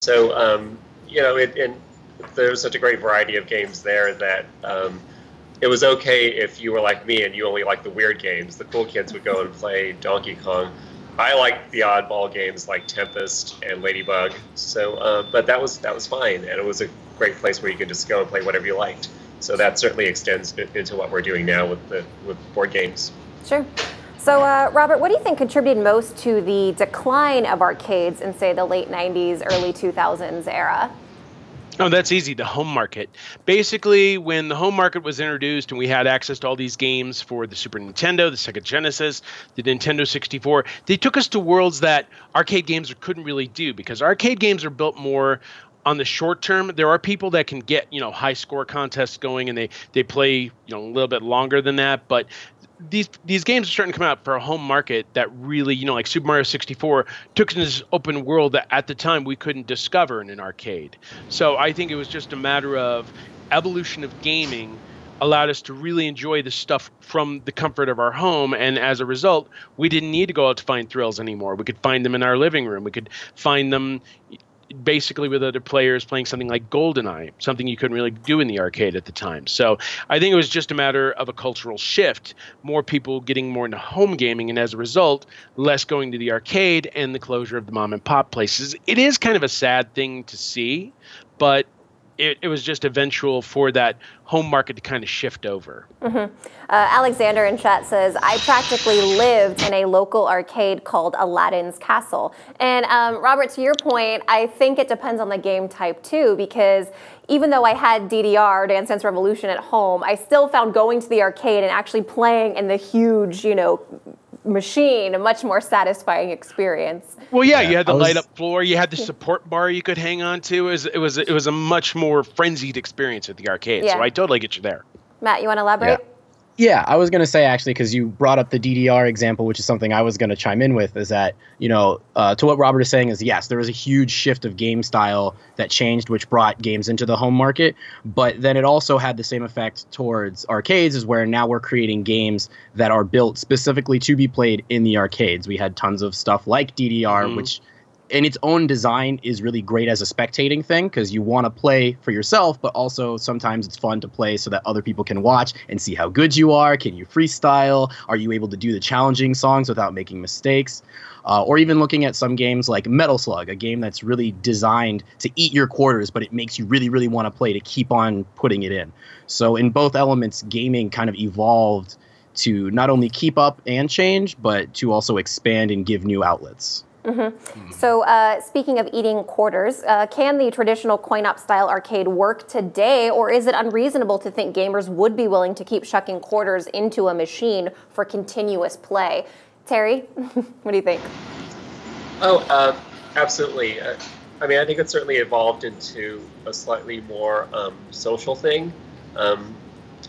So, and there's such a great variety of games there that it was okay if you were like me and you only liked the weird games. The cool kids would go and play Donkey Kong. I liked the oddball games like Tempest and Ladybug. So, but that was fine, and it was a great place where you could just go and play whatever you liked. So that certainly extends into what we're doing now with board games. Sure. So, Robert, what do you think contributed most to the decline of arcades in, say, the late 90s, early 2000s era? Oh, that's easy. The home market. Basically, when the home market was introduced and we had access to all these games for the Super Nintendo, the Sega Genesis, the Nintendo 64, they took us to worlds that arcade games couldn't really do, because arcade games are built more on the short term. There are people that can get, high score contests going, and they play, a little bit longer than that. But these games are starting to come out for a home market that really, like Super Mario 64 took us into this open world that at the time we couldn't discover in an arcade. So I think it was just a matter of evolution of gaming allowed us to really enjoy the stuff from the comfort of our home. And as a result, we didn't need to go out to find thrills anymore. We could find them in our living room. We could find them basically with other players playing something like GoldenEye, something you couldn't really do in the arcade at the time. So I think it was just a matter of a cultural shift, more people getting more into home gaming, and as a result, less going to the arcade and the closure of the mom and pop places. It is kind of a sad thing to see, but it was just eventual for that home market to kind of shift over. Mm-hmm. Alexander in chat says, I practically lived in a local arcade called Aladdin's Castle. And Robert, to your point, I think it depends on the game type too, because even though I had DDR, Dance Dance Revolution, at home, I still found going to the arcade and actually playing in the huge, machine a much more satisfying experience. Well, yeah, you had the light up floor, you had the support bar you could hang on to. It was a much more frenzied experience at the arcade. Yeah. So I totally get you there. Matt, you want to elaborate? Yeah, I was going to say, actually, because you brought up the DDR example, which is something I was going to chime in with, is that, to what Robert is saying is, yes, there was a huge shift of game style that changed, which brought games into the home market. But then it also had the same effect towards arcades, is where now we're creating games that are built specifically to be played in the arcades. We had tons of stuff like DDR, which in its own design is really great as a spectating thing, because you want to play for yourself, but also sometimes it's fun to play so that other people can watch and see how good you are. Can you freestyle? Are you able to do the challenging songs without making mistakes? Or even looking at some games like Metal Slug, a game that's really designed to eat your quarters, but it makes you really, really want to play to keep on putting it in. So in both elements, gaming kind of evolved to not only keep up and change, but to also expand and give new outlets. Mm-hmm. So speaking of eating quarters, can the traditional coin-op style arcade work today, or is it unreasonable to think gamers would be willing to keep shucking quarters into a machine for continuous play? Terry, what do you think? Oh, absolutely. I mean, I think it certainly evolved into a slightly more social thing.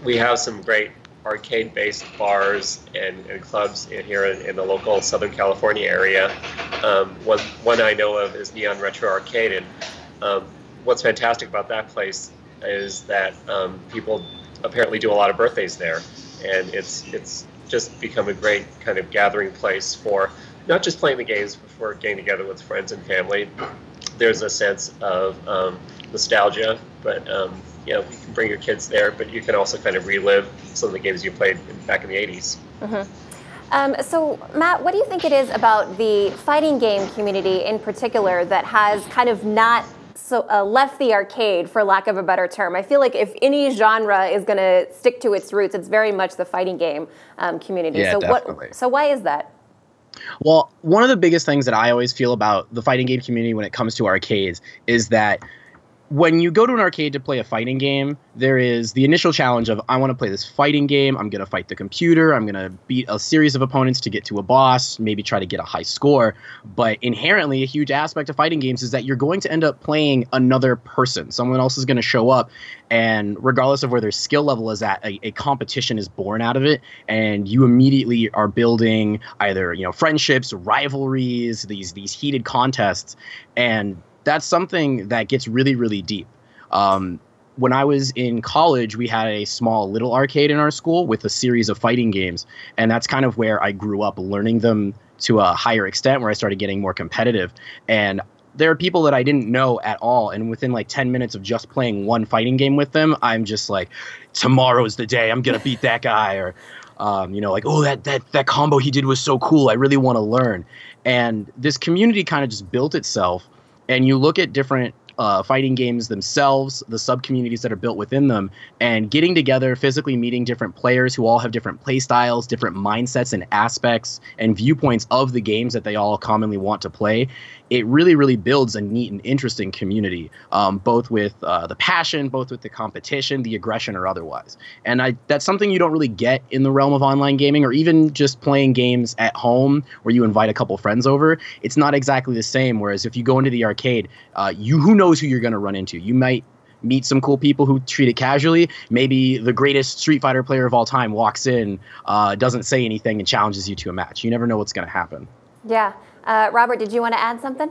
We have some great arcade-based bars and clubs here in the local Southern California area. One I know of is Neon Retro Arcade, and what's fantastic about that place is that people apparently do a lot of birthdays there, and it's just become a great kind of gathering place for not just playing the games, but for getting together with friends and family. There's a sense of nostalgia, but you can bring your kids there, but you can also kind of relive some of the games you played back in the 80s. Mm-hmm. So, Matt, what do you think it is about the fighting game community in particular that has kind of not left the arcade, for lack of a better term? I feel like if any genre is going to stick to its roots, it's very much the fighting game community. Yeah, so definitely. So why is that? Well, one of the biggest things that I always feel about the fighting game community when it comes to arcades is that when you go to an arcade to play a fighting game, there is the initial challenge of, I want to play this fighting game, I'm going to fight the computer, I'm going to beat a series of opponents to get to a boss, maybe try to get a high score. But inherently, a huge aspect of fighting games is that you're going to end up playing another person. Someone else is going to show up, and regardless of where their skill level is at, a competition is born out of it, and you immediately are building either, friendships, rivalries, these heated contests, and that's something that gets really, really deep. When I was in college, we had a small little arcade in our school with a series of fighting games. And that's kind of where I grew up learning them to a higher extent, where I started getting more competitive. And there are people that I didn't know at all, and within like 10 minutes of just playing one fighting game with them, I'm just like, tomorrow's the day I'm gonna beat that guy, or like, oh, that combo he did was so cool, I really want to learn. And this community kind of just built itself, and you look at different fighting games themselves, the sub-communities that are built within them, and getting together, physically meeting different players who all have different play styles, different mindsets and aspects and viewpoints of the games that they all commonly want to play. It really, really builds a neat and interesting community, both with the passion, both with the competition, the aggression, or otherwise. And that's something you don't really get in the realm of online gaming, or even just playing games at home where you invite a couple friends over. It's not exactly the same, whereas if you go into the arcade, who knows who you're going to run into. You might meet some cool people who treat it casually. Maybe the greatest Street Fighter player of all time walks in, doesn't say anything, and challenges you to a match. You never know what's going to happen. Yeah. Robert, did you want to add something?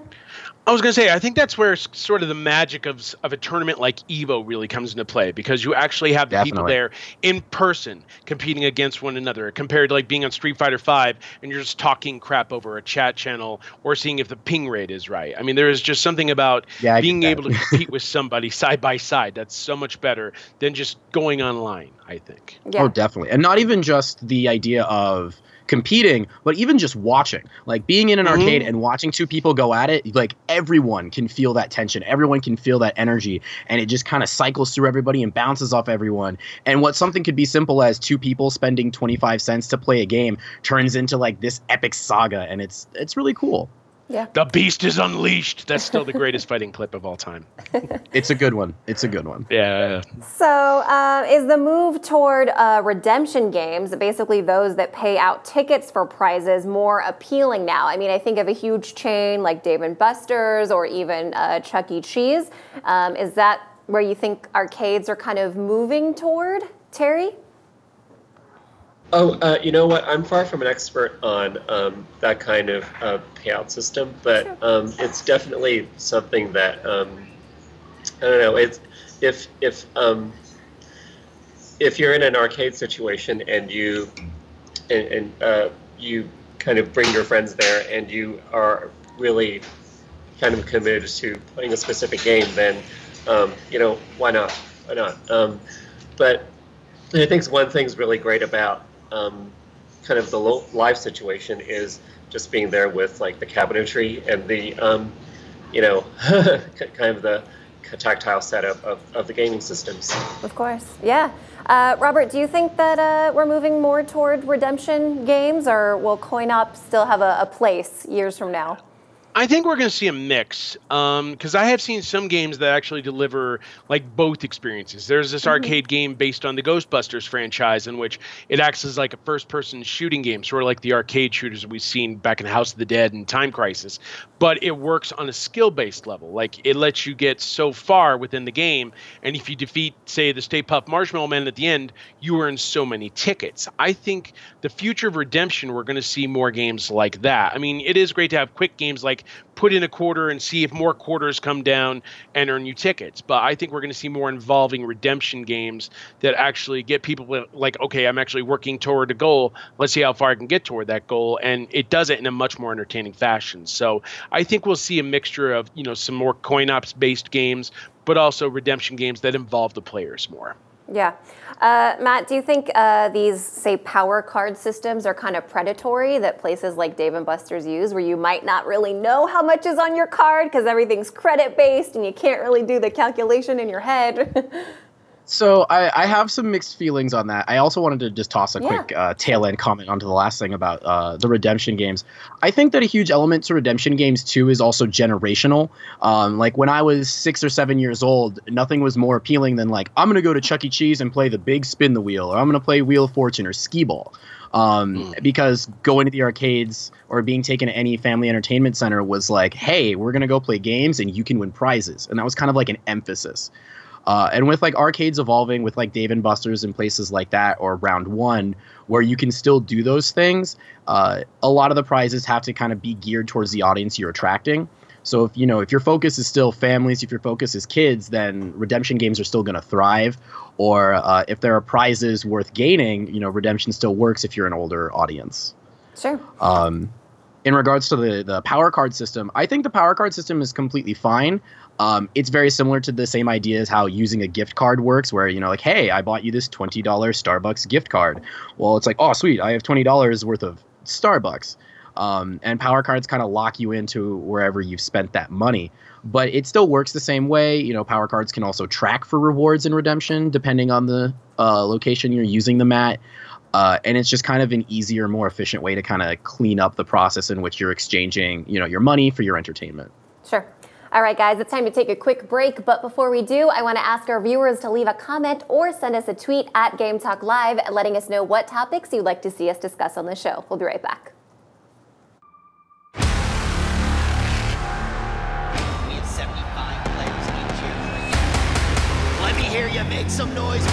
I was going to say, I think that's where sort of the magic of a tournament like EVO really comes into play, because you actually have the people there in person competing against one another, compared to like being on Street Fighter V and you're just talking crap over a chat channel or seeing if the ping rate is right. I mean, there is just something about being able to compete with somebody side by side that's so much better than just going online, I think. Yeah. Oh, definitely. And not even just the idea of competing, but even just watching, like being in an arcade and watching two people go at it, like everyone can feel that tension, everyone can feel that energy, and it just kind of cycles through everybody and bounces off everyone. And what something could be simple as two people spending 25 cents to play a game turns into like this epic saga, and it's really cool. Yeah. The beast is unleashed. That's still the greatest fighting clip of all time. It's a good one. It's a good one. Yeah. So is the move toward redemption games, basically those that pay out tickets for prizes, more appealing now? I mean, I think of a huge chain like Dave & Buster's or even Chuck E. Cheese. Is that where you think arcades are kind of moving toward, Terry? Oh, you know what? I'm far from an expert on that kind of payout system, but it's definitely something that I don't know. It's if you're in an arcade situation and you you kind of bring your friends there and you are really kind of committed to playing a specific game, then why not? Why not? But I think one thing's really great about kind of the live situation is just being there with like the cabinetry and the kind of the tactile setup of the gaming systems. Of course, yeah. Robert, do you think that we're moving more toward redemption games, or will coin-op still have a place years from now? I think we're going to see a mix, because I have seen some games that actually deliver like both experiences. There's this arcade game based on the Ghostbusters franchise in which it acts as like a first-person shooting game, sort of like the arcade shooters we've seen back in House of the Dead and Time Crisis. But it works on a skill-based level. Like it lets you get so far within the game, and if you defeat, say, the Stay Puft Marshmallow Man at the end, you earn so many tickets. I think the future of redemption, we're going to see more games like that. I mean, it is great to have quick games like put in a quarter and see if more quarters come down and earn you tickets. But I think we're going to see more involving redemption games that actually get people like, okay, I'm actually working toward a goal. Let's see how far I can get toward that goal. And it does it in a much more entertaining fashion. So I think we'll see a mixture of, some more coin-ops based games, but also redemption games that involve the players more. Yeah. Matt, do you think these, say, power card systems are kind of predatory that places like Dave & Buster's use, where you might not really know how much is on your card because everything's credit-based and you can't really do the calculation in your head? So I have some mixed feelings on that. I also wanted to just toss a quick tail end comment onto the last thing about the redemption games. I think that a huge element to redemption games too is also generational. Like when I was 6 or 7 years old, nothing was more appealing than like, I'm going to go to Chuck E. Cheese and play the big spin the wheel, or I'm going to play Wheel of Fortune or Skee Ball. Because going to the arcades or being taken to any family entertainment center was like, hey, we're going to go play games and you can win prizes. And that was kind of like an emphasis. And with like arcades evolving with like Dave & Buster's and places like that, or Round One, where you can still do those things, a lot of the prizes have to kind of be geared towards the audience you're attracting. So if your focus is still families, if your focus is kids, then redemption games are still going to thrive. Or if there are prizes worth gaining, redemption still works if you're an older audience. Sure. in regards to the power card system, I think the power card system is completely fine. It's very similar to the same idea as how using a gift card works, where, you know, like, hey, I bought you this $20 Starbucks gift card. Well, it's like, oh, sweet, I have $20 worth of Starbucks. And power cards kind of lock you into wherever you've spent that money. But it still works the same way. You know, power cards can also track for rewards and redemption depending on the location you're using them at. And it's just kind of an easier, more efficient way to kind of clean up the process in which you're exchanging, you know, your money for your entertainment. Sure. All right, guys, it's time to take a quick break. But before we do, I want to ask our viewers to leave a comment or send us a tweet at Game Talk Live, letting us know what topics you'd like to see us discuss on the show. We'll be right back. We have 75 players each here. Let me hear you make some noise.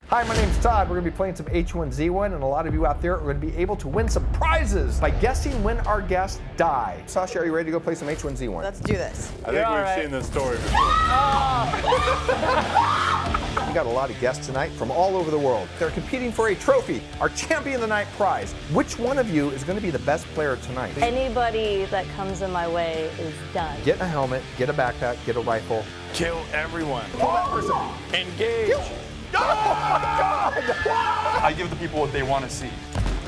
Hi, my name's Todd. We're going to be playing some H1Z1, and a lot of you out there are going to be able to win some prizes by guessing when our guests die. Sasha, are you ready to go play some H1Z1? Let's do this. I think we've seen this story before. We got a lot of guests tonight from all over the world. They're competing for a trophy, our Champion of the Night prize. Which one of you is going to be the best player tonight? Anybody that comes in my way is done. Get a helmet, get a backpack, get a rifle. Kill everyone. Kill that person. Engage. Kill. Oh my God! I give the people what they want to see.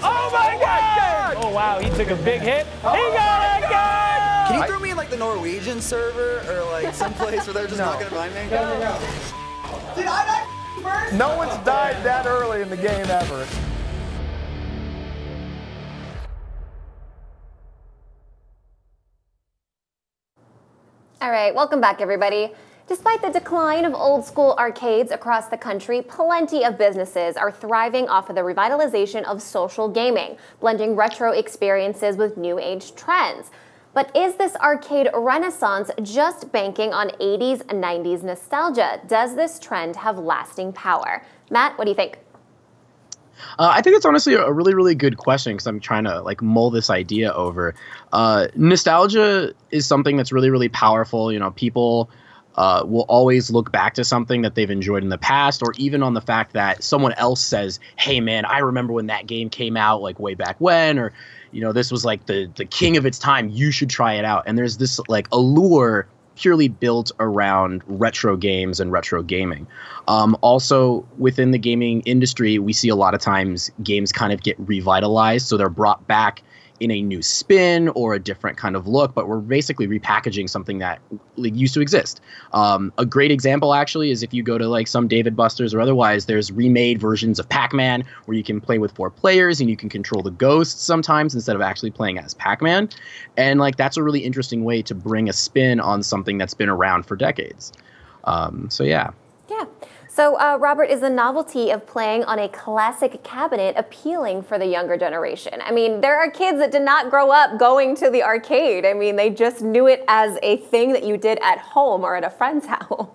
Oh my God! Oh wow, he took a big hit. He got it, guys! Can you throw me in like the Norwegian server or like someplace where they're just not gonna find me? No. Did I die first? No one's died that early in the game ever. All right, welcome back, everybody. Despite the decline of old-school arcades across the country, plenty of businesses are thriving off of the revitalization of social gaming, blending retro experiences with new-age trends. But is this arcade renaissance just banking on 80s and 90s nostalgia? Does this trend have lasting power? Matt, what do you think? I think it's honestly a really, really good question because I'm trying to like mull this idea over. Nostalgia is something that's really, really powerful. You know, people will always look back to something that they've enjoyed in the past, or even on the fact that someone else says, hey man, I remember when that game came out like way back when, or, you know, this was like the king of its time, you should try it out. And there's this like allure purely built around retro games and retro gaming. Also within the gaming industry, we see a lot of times games kind of get revitalized. So they're brought back in a new spin or a different kind of look, but we're basically repackaging something that used to exist. A great example actually is if you go to like some David Busters or otherwise, there's remade versions of Pac-Man where you can play with 4 players and you can control the ghosts sometimes instead of actually playing as Pac-Man. And like that's a really interesting way to bring a spin on something that's been around for decades. So yeah. Yeah. So, Robert, is the novelty of playing on a classic cabinet appealing for the younger generation? I mean, there are kids that did not grow up going to the arcade. I mean, they just knew it as a thing that you did at home or at a friend's house.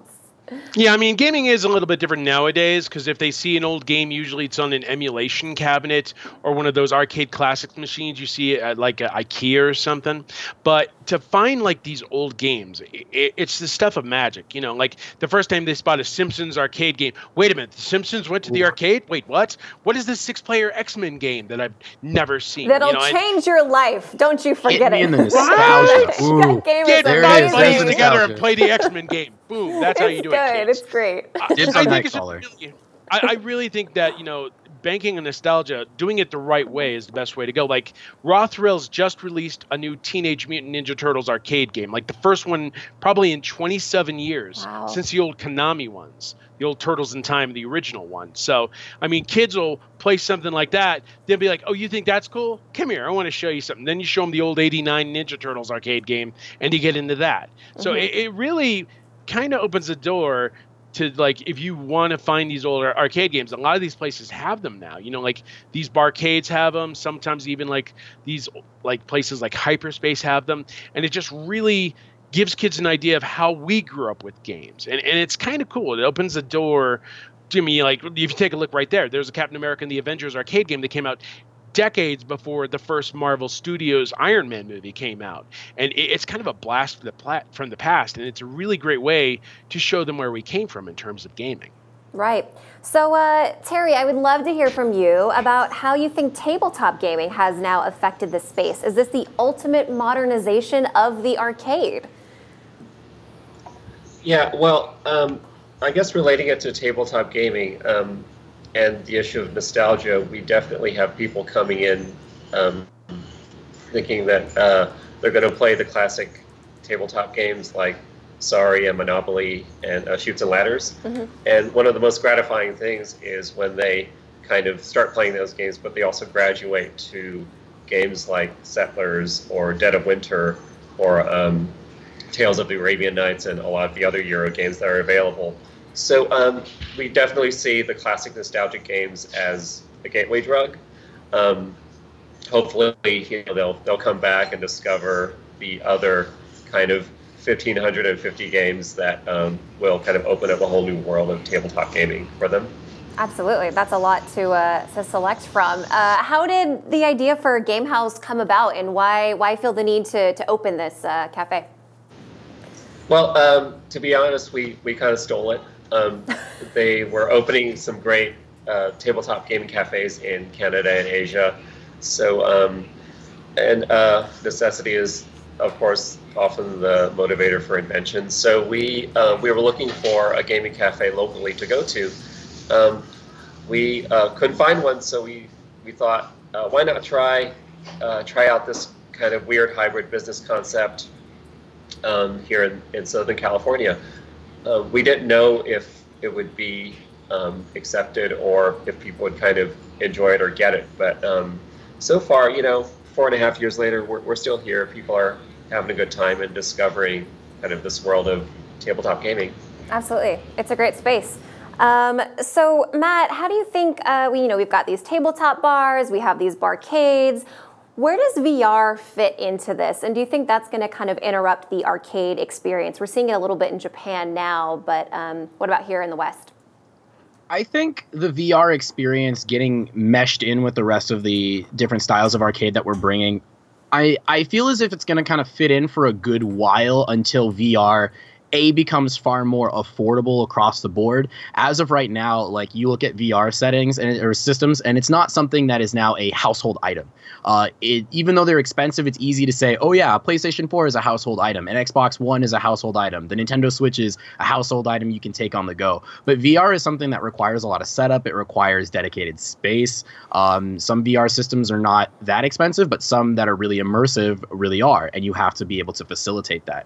Yeah, I mean, gaming is a little bit different nowadays because if they see an old game, usually it's on an emulation cabinet or one of those arcade classics machines you see at like IKEA or something. But to find like these old games, it's the stuff of magic. You know, like the first time they spot a Simpsons arcade game. Wait a minute, the Simpsons went to the arcade? Wait, what? What is this 6-player X-Men game that I've never seen? That'll change your life. Don't you forget it. In the nostalgia. That game is Get 5 amazing. friends together and play the X-Men game. Boom, that's how you do it. Good. It's great. I really think that, you know, banking on nostalgia, doing it the right way is the best way to go. Like, Raw Thrills just released a new Teenage Mutant Ninja Turtles arcade game. Like, the first one probably in 27 years since the old Konami ones. The old Turtles in Time, the original one. So, I mean, kids will play something like that. They'll be like, oh, you think that's cool? Come here. I want to show you something. Then you show them the old 89 Ninja Turtles arcade game, and you get into that. So it really kind of opens the door to, like, if you want to find these older arcade games, a lot of these places have them now. You know, like these Barcades have them. Sometimes even like these like places like Hyperspace have them, and it just really gives kids an idea of how we grew up with games. And it's kind of cool. It opens the door to me. Like, if you take a look right there, there's a Captain America and the Avengers arcade game that came out decades before the first Marvel Studios Iron Man movie came out. And it's kind of a blast from the past. And it's a really great way to show them where we came from in terms of gaming. Right. So, Terry, I would love to hear from you about how you think tabletop gaming has now affected the space. Is this the ultimate modernization of the arcade? Yeah, well, I guess relating it to tabletop gaming and the issue of nostalgia, we definitely have people coming in thinking that they're going to play the classic tabletop games like Sorry and Monopoly and Chutes and Ladders. Mm-hmm. And one of the most gratifying things is when they kind of start playing those games, but they also graduate to games like Settlers or Dead of Winter or Tales of the Arabian Nights and a lot of the other Euro games that are available. So we definitely see the classic nostalgic games as a gateway drug. Hopefully, they'll come back and discover the other kind of 1,550 games that will kind of open up a whole new world of tabletop gaming for them. Absolutely. That's a lot to select from. How did the idea for GameHäus come about, and why feel the need to open this cafe? Well, to be honest, we kind of stole it. They were opening some great tabletop gaming cafes in Canada and Asia. So, necessity is, of course, often the motivator for invention. So we were looking for a gaming cafe locally to go to. We couldn't find one, so we thought, why not try out this kind of weird hybrid business concept here in Southern California. We didn't know if it would be accepted or if people would kind of enjoy it or get it. But so far, 4.5 years later, we're still here. People are having a good time and discovering kind of this world of tabletop gaming. Absolutely. It's a great space. So, Matt, how do you think, we've got these tabletop bars, we have these barcades. Where does VR fit into this? And do you think that's going to kind of interrupt the arcade experience? We're seeing it a little bit in Japan now, but what about here in the West? I think the VR experience getting meshed in with the rest of the different styles of arcade that we're bringing, I feel as if it's going to kind of fit in for a good while until VR becomes far more affordable across the board. As of right now, like, you look at VR settings or systems, and it's not something that is now a household item. Even though they're expensive, it's easy to say, oh yeah, PlayStation 4 is a household item, and Xbox One is a household item. The Nintendo Switch is a household item you can take on the go. But VR is something that requires a lot of setup. It requires dedicated space. Some VR systems are not that expensive, but some that are really immersive really are, and you have to be able to facilitate that.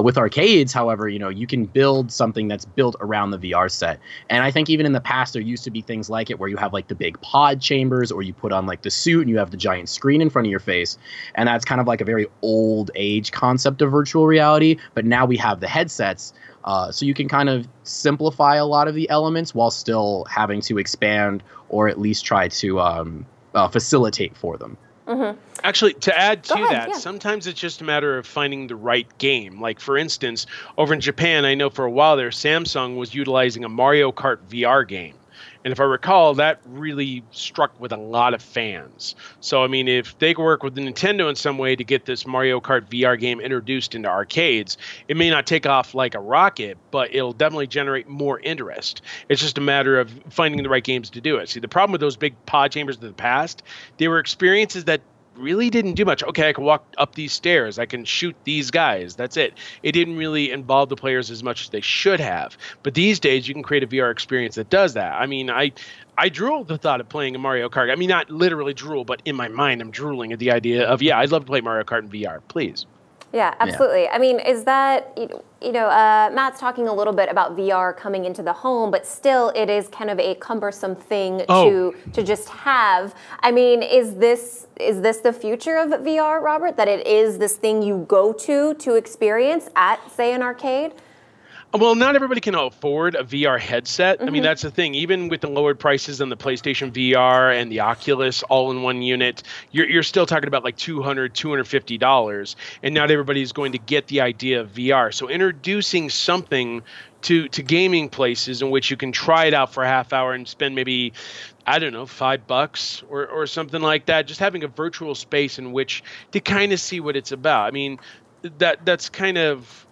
With arcades, however, you can build something that's built around the VR set. And I think even in the past, there used to be things like it where you have like the big pod chambers, or you put on like the suit and you have the giant screen in front of your face. And that's kind of like a very old age concept of virtual reality. But now we have the headsets. So you can kind of simplify a lot of the elements while still having to expand or at least try to facilitate for them. Mm-hmm. Actually, to add to ahead, that, yeah. Sometimes it's just a matter of finding the right game. Like, for instance, over in Japan, I know for a while there, Samsung was utilizing a Mario Kart VR game. And if I recall, that really struck with a lot of fans. So, I mean, if they could work with Nintendo in some way to get this Mario Kart VR game introduced into arcades, it may not take off like a rocket, but it'll definitely generate more interest. It's just a matter of finding the right games to do it. See, the problem with those big pod chambers of the past, they were experiences that really didn't do much. Okay, I can walk up these stairs. I can shoot these guys. That's it. It didn't really involve the players as much as they should have. But these days, you can create a VR experience that does that. I mean, I drool at the thought of playing a Mario Kart. I mean, not literally drool, but in my mind, I'm drooling at the idea of, yeah, I'd love to play Mario Kart in VR. Please. Yeah, absolutely. Yeah. I mean, is that, Matt's talking a little bit about VR coming into the home, but still it is kind of a cumbersome thing to just have. I mean, is this the future of VR, Robert? That it is this thing you go to experience at, say, an arcade? Well, not everybody can afford a VR headset. I mean, that's the thing. Even with the lowered prices on the PlayStation VR and the Oculus all in one unit, you're still talking about like $200, $250. And not everybody's going to get the idea of VR. So introducing something to gaming places in which you can try it out for a half hour and spend maybe, I don't know, $5 or something like that. Just having a virtual space in which to kind of see what it's about. I mean, that's kind of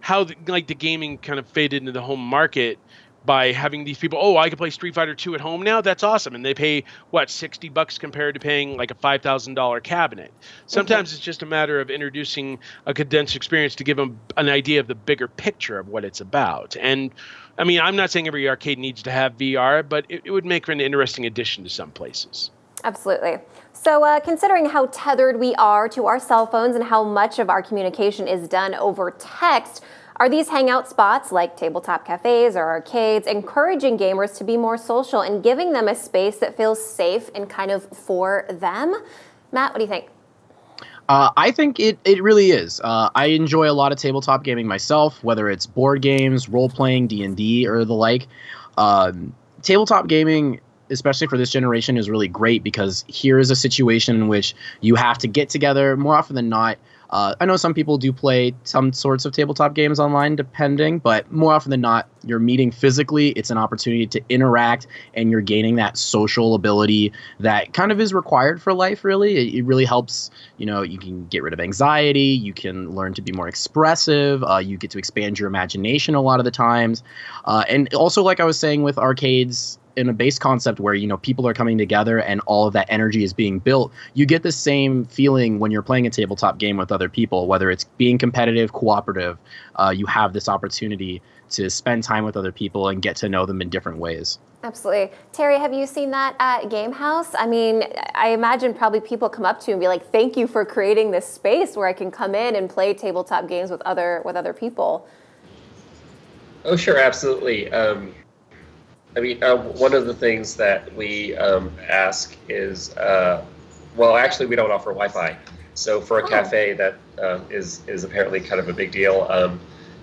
how the gaming kind of faded into the home market by having these people, oh, I can play Street Fighter 2 at home now? That's awesome. And they pay, what, $60 compared to paying like a $5,000 cabinet. Sometimes it's just a matter of introducing a condensed experience to give them an idea of the bigger picture of what it's about. And I mean, I'm not saying every arcade needs to have VR, but it would make for an interesting addition to some places. Absolutely. So considering how tethered we are to our cell phones and how much of our communication is done over text, are these hangout spots like tabletop cafes or arcades encouraging gamers to be more social and giving them a space that feels safe and kind of for them? Matt, what do you think? I think it really is. I enjoy a lot of tabletop gaming myself, whether it's board games, role-playing, D&D, or the like. Tabletop gaming, especially for this generation, is really great because here is a situation in which you have to get together more often than not. I know some people do play some sorts of tabletop games online, depending, but more often than not, you're meeting physically. It's an opportunity to interact, and you're gaining that social ability that kind of is required for life, really. It really helps, you can get rid of anxiety. You can learn to be more expressive. You get to expand your imagination a lot of the times. And also, like I was saying with arcades, in a base concept where, people are coming together and all of that energy is being built, you get the same feeling when you're playing a tabletop game with other people, whether it's being competitive, cooperative. You have this opportunity to spend time with other people and get to know them in different ways. Absolutely. Terry, have you seen that at GameHäus? I mean, I imagine probably people come up to you and be like, thank you for creating this space where I can come in and play tabletop games with other people. Oh, sure, absolutely. One of the things that we ask is, well, actually, we don't offer Wi-Fi. So for a cafe, that is apparently kind of a big deal,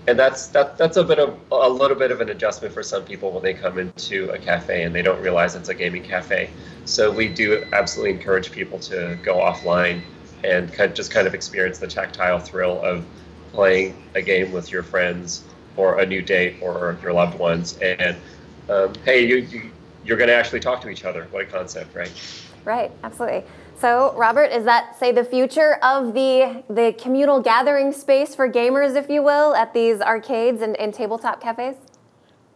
and that's a little bit of an adjustment for some people when they come into a cafe and they don't realize it's a gaming cafe. So we do absolutely encourage people to go offline and just experience the tactile thrill of playing a game with your friends or a new date or your loved ones. And hey, you're going to actually talk to each other. What a concept, right? Right, absolutely. So, Robert, is that, say, the future of the communal gathering space for gamers, if you will, at these arcades and tabletop cafes?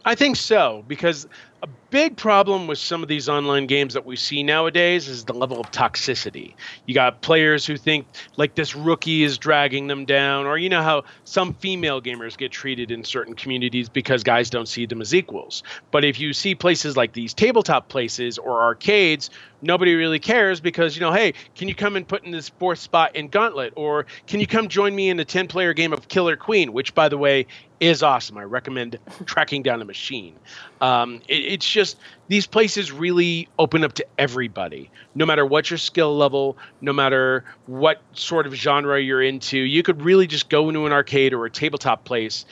I think so, because a big problem with some of these online games that we see nowadays is the level of toxicity. You got players who think like this rookie is dragging them down, or you know how some female gamers get treated in certain communities because guys don't see them as equals. But if you see places like these tabletop places or arcades, nobody really cares because, hey, can you come and put in this 4th spot in Gauntlet? Or can you come join me in a 10-player game of Killer Queen, which, by the way, is awesome. I recommend tracking down a machine. It's just these places really open up to everybody, no matter what your skill level, no matter what sort of genre you're into. You could really just go into an arcade or a tabletop place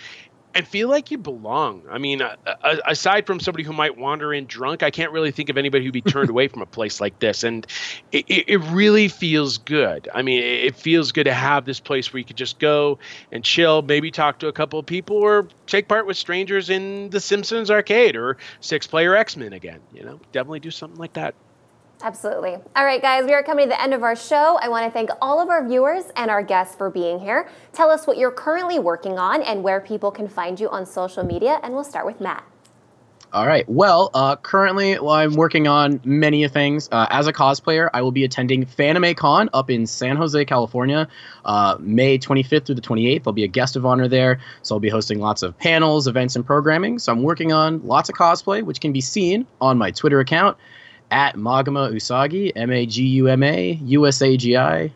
and feel like you belong. I mean, aside from somebody who might wander in drunk, I can't really think of anybody who'd be turned away from a place like this. And it really feels good. I mean, it feels good to have this place where you could just go and chill, maybe talk to a couple of people, or take part with strangers in the Simpsons arcade or 6-player X-Men again. Definitely do something like that. Absolutely. All right, guys, we are coming to the end of our show. I want to thank all of our viewers and our guests for being here. Tell us what you're currently working on and where people can find you on social media, and we'll start with Matt. All right. Well, currently I'm working on many things. As a cosplayer, I will be attending FanimeCon up in San Jose, California, May 25th through the 28th. I'll be a guest of honor there, so I'll be hosting lots of panels, events, and programming. So I'm working on lots of cosplay, which can be seen on my Twitter account, at Maguma Usagi, Maguma Usagi.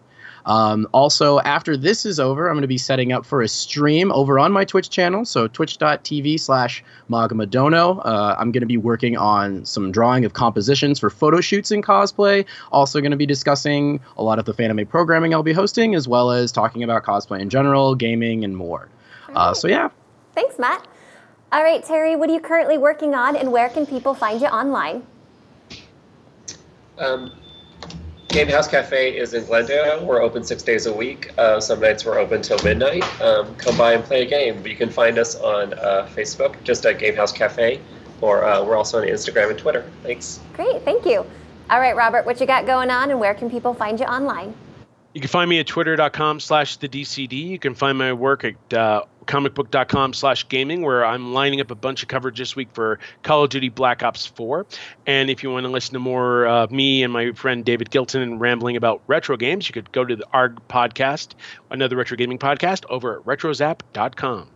Also, after this is over, I'm going to be setting up for a stream over on my Twitch channel, so twitch.tv/MagumaDono. I'm going to be working on some drawing of compositions for photo shoots in cosplay. Also going to be discussing a lot of the fanime programming I'll be hosting, as well as talking about cosplay in general, gaming, and more. Right. So yeah. Thanks, Matt. All right, Terry, what are you currently working on, and where can people find you online? GameHäus Café is in Glendale. We're open 6 days a week. Some nights we're open till midnight. Come by and play a game. You can find us on Facebook, just at GameHäus Café, or we're also on Instagram and Twitter. Thanks. Great, thank you. All right, Robert, what you got going on, and where can people find you online? You can find me at twitter.com/thedcd. You can find my work at comicbook.com/gaming, where I'm lining up a bunch of coverage this week for Call of Duty Black Ops 4. And if you want to listen to more of me and my friend David Gilton and rambling about retro games, you could go to the ARG podcast, another retro gaming podcast, over at retrozap.com.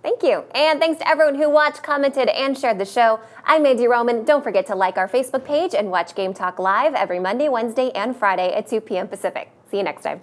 Thank you. And thanks to everyone who watched, commented, and shared the show. I'm Andy Roman. Don't forget to like our Facebook page and watch Game Talk live every Monday, Wednesday, and Friday at 2 p.m. Pacific. See you next time.